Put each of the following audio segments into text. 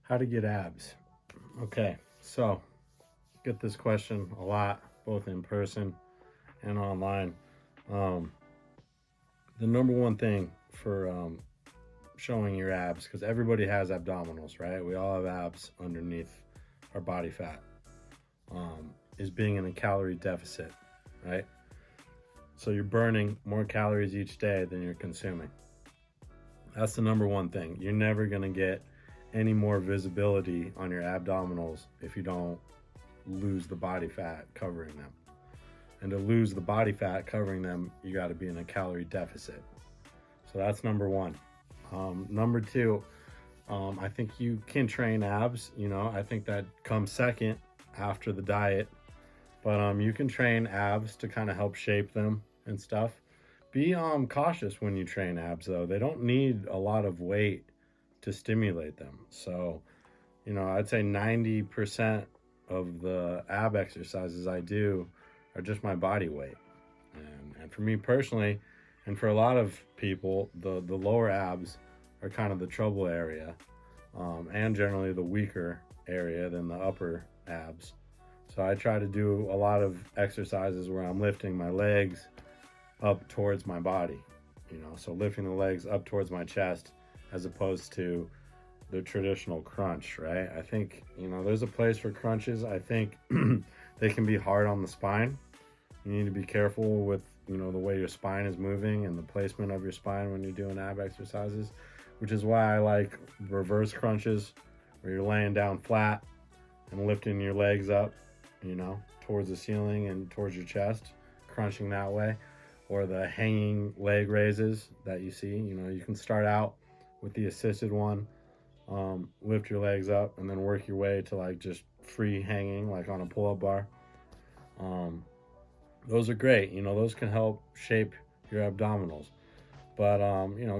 How to get abs. Okay, so get this question a lot, both in person and online. Um, the number one thing for showing your abs, because everybody has abdominals, right? We all have abs underneath our body fat, is being in a calorie deficit, right? So you're burning more calories each day than you're consuming. That's the number one thing. You're never going to get any more visibility on your abdominals if you don't lose the body fat covering them. And to lose the body fat covering them, you got to be in a calorie deficit. So that's number one. Number two, I think you can train abs. I think that comes second after the diet. But you can train abs to kind of help shape them and stuff. Be cautious when you train abs, though. They don't need a lot of weight to stimulate them. So, I'd say 90% of the ab exercises I do are just my body weight. And for me personally, and for a lot of people, the lower abs are kind of the trouble area, and generally the weaker area than the upper abs. So I try to do a lot of exercises where I'm lifting my legs up towards my body, so lifting the legs up towards my chest as opposed to the traditional crunch, right? I think, there's a place for crunches. I think they can be hard on the spine. You need to be careful with, the way your spine is moving and the placement of your spine when you're doing ab exercises, which is why I like reverse crunches where you're laying down flat and lifting your legs up, towards the ceiling and towards your chest, crunching that way. Or the hanging leg raises that you see. You can start out with the assisted one, lift your legs up, and then work your way to like just free hanging, like on a pull-up bar. Those are great. Those can help shape your abdominals. But,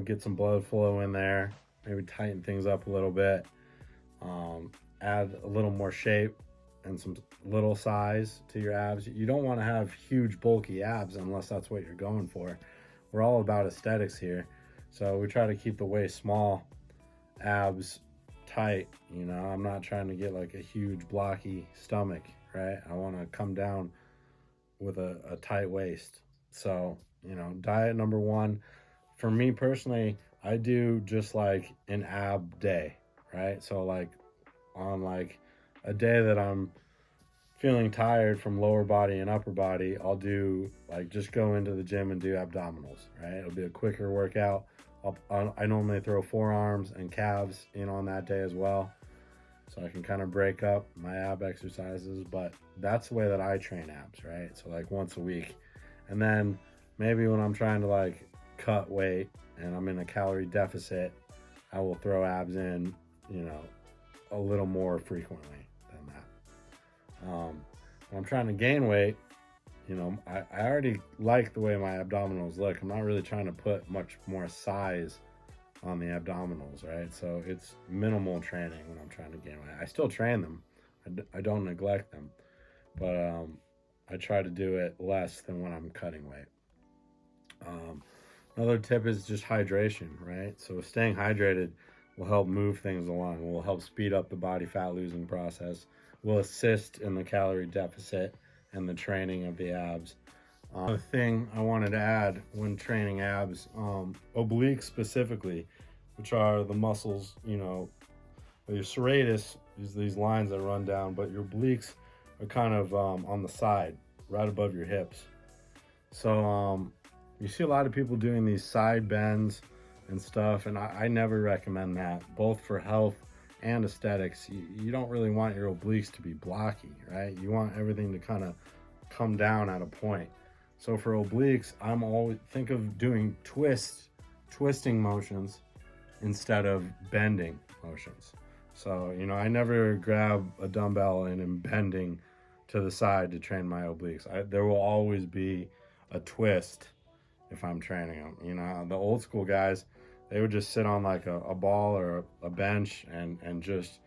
get some blood flow in there, maybe tighten things up a little bit, add a little more shape and some little size to your abs. You don't want to have huge bulky abs unless that's what you're going for. We're all about aesthetics here, so we try to keep the waist small, abs tight. I'm not trying to get like a huge blocky stomach, right? I want to come down with a tight waist. So diet number one for me personally, I do just like an ab day, right? So like on like a day that I'm feeling tired from lower body and upper body, I'll do like just go into the gym and do abdominals, right? It'll be a quicker workout. I normally throw forearms and calves in on that day as well, so I can kind of break up my ab exercises. But that's the way that I train abs, right? So like once a week. And then maybe when I'm trying to like cut weight and I'm in a calorie deficit, I will throw abs in, a little more frequently than that. When I'm trying to gain weight, I already like the way my abdominals look. I'm not really trying to put much more size on the abdominals, right? So it's minimal training when I'm trying to gain weight. I still train them. I don't neglect them, but I try to do it less than when I'm cutting weight. Another tip is just hydration, right? So staying hydrated will help move things along, will help speed up the body fat losing process, will assist in the calorie deficit and the training of the abs. The thing I wanted to add when training abs, obliques specifically, which are the muscles, your serratus is these lines that run down, but your obliques are kind of on the side, right above your hips. So you see a lot of people doing these side bends and stuff, and I never recommend that, both for health and aesthetics. You don't really want your obliques to be blocky, right? You want everything to kind of come down at a point. So for obliques, I'm always think of doing twisting motions instead of bending motions. So, I never grab a dumbbell and am bending to the side to train my obliques. There will always be a twist if I'm training them. The old school guys, they would just sit on like a ball or a bench and just,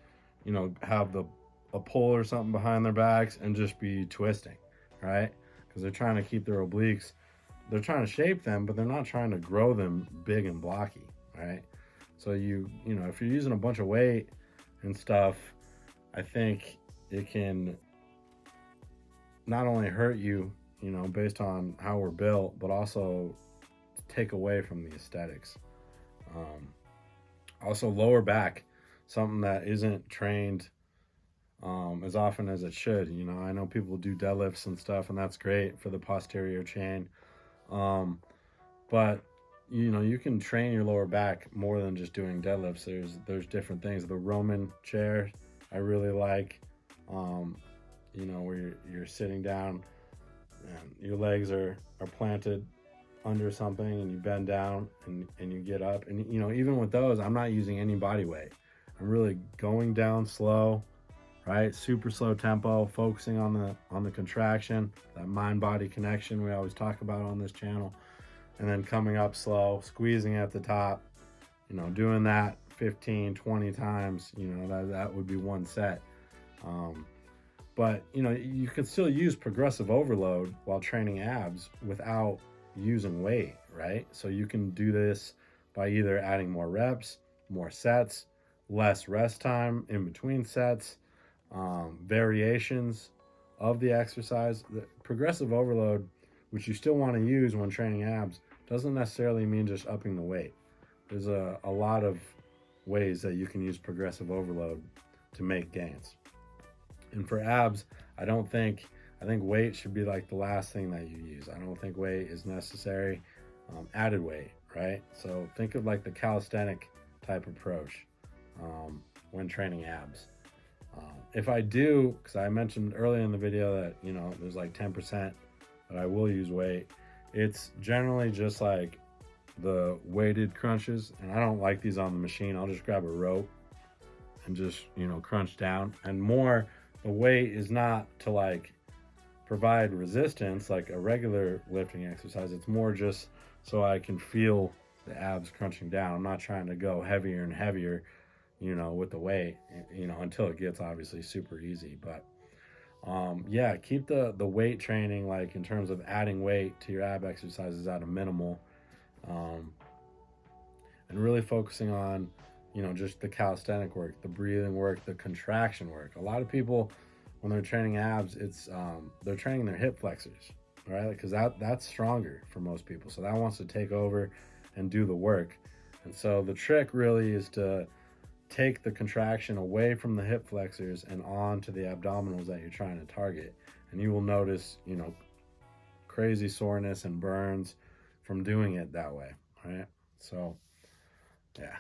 have a pole or something behind their backs and just be twisting, right? Because they're trying to keep their obliques, they're trying to shape them, but they're not trying to grow them big and blocky, right? So if you're using a bunch of weight and stuff, I think it can not only hurt you, you know, based on how we're built, but also take away from the aesthetics. Um, Also, lower back, something that isn't trained as often as it should. You know, I know people do deadlifts and stuff, and that's great for the posterior chain. Um, but you know, you can train your lower back more than just doing deadlifts. There's different things. The Roman chair, I really like. Um, you know, where you're sitting down and your legs are planted under something, and you bend down and you get up. And you know, even with those, I'm not using any body weight. I'm really going down slow, right? Super slow tempo, focusing on the contraction, that mind body connection we always talk about on this channel, and then coming up slow, squeezing at the top, you know, doing that 15 20 times. You know, that would be one set. But you know, you can still use progressive overload while training abs without using weight, right? So you can do this by either adding more reps, more sets, less rest time in between sets, variations of the exercise. The progressive overload, which you still want to use when training abs, doesn't necessarily mean just upping the weight. There's a lot of ways that you can use progressive overload to make gains. And for abs, I think weight should be like the last thing that you use. I don't think weight is necessary. Added weight, right? So think of like the calisthenic type approach when training abs. If I do, because I mentioned earlier in the video that, you know, there's like 10% that I will use weight, it's generally just like the weighted crunches. And I don't like these on the machine. I'll just grab a rope and just, you know, crunch down. And more, the weight is not to like provide resistance like a regular lifting exercise. It's more just so I can feel the abs crunching down. I'm not trying to go heavier and heavier, you know, with the weight, you know, until it gets obviously super easy. But yeah, keep the weight training, like in terms of adding weight to your ab exercises, at a minimal, um, and really focusing on, you know, just the calisthenic work, the breathing work, the contraction work. A lot of people, when they're training abs, it's they're training their hip flexors, right? Because that's stronger for most people. So that wants to take over and do the work. And so the trick really is to take the contraction away from the hip flexors and on to the abdominals that you're trying to target. And you will notice, you know, crazy soreness and burns from doing it that way, right? So yeah,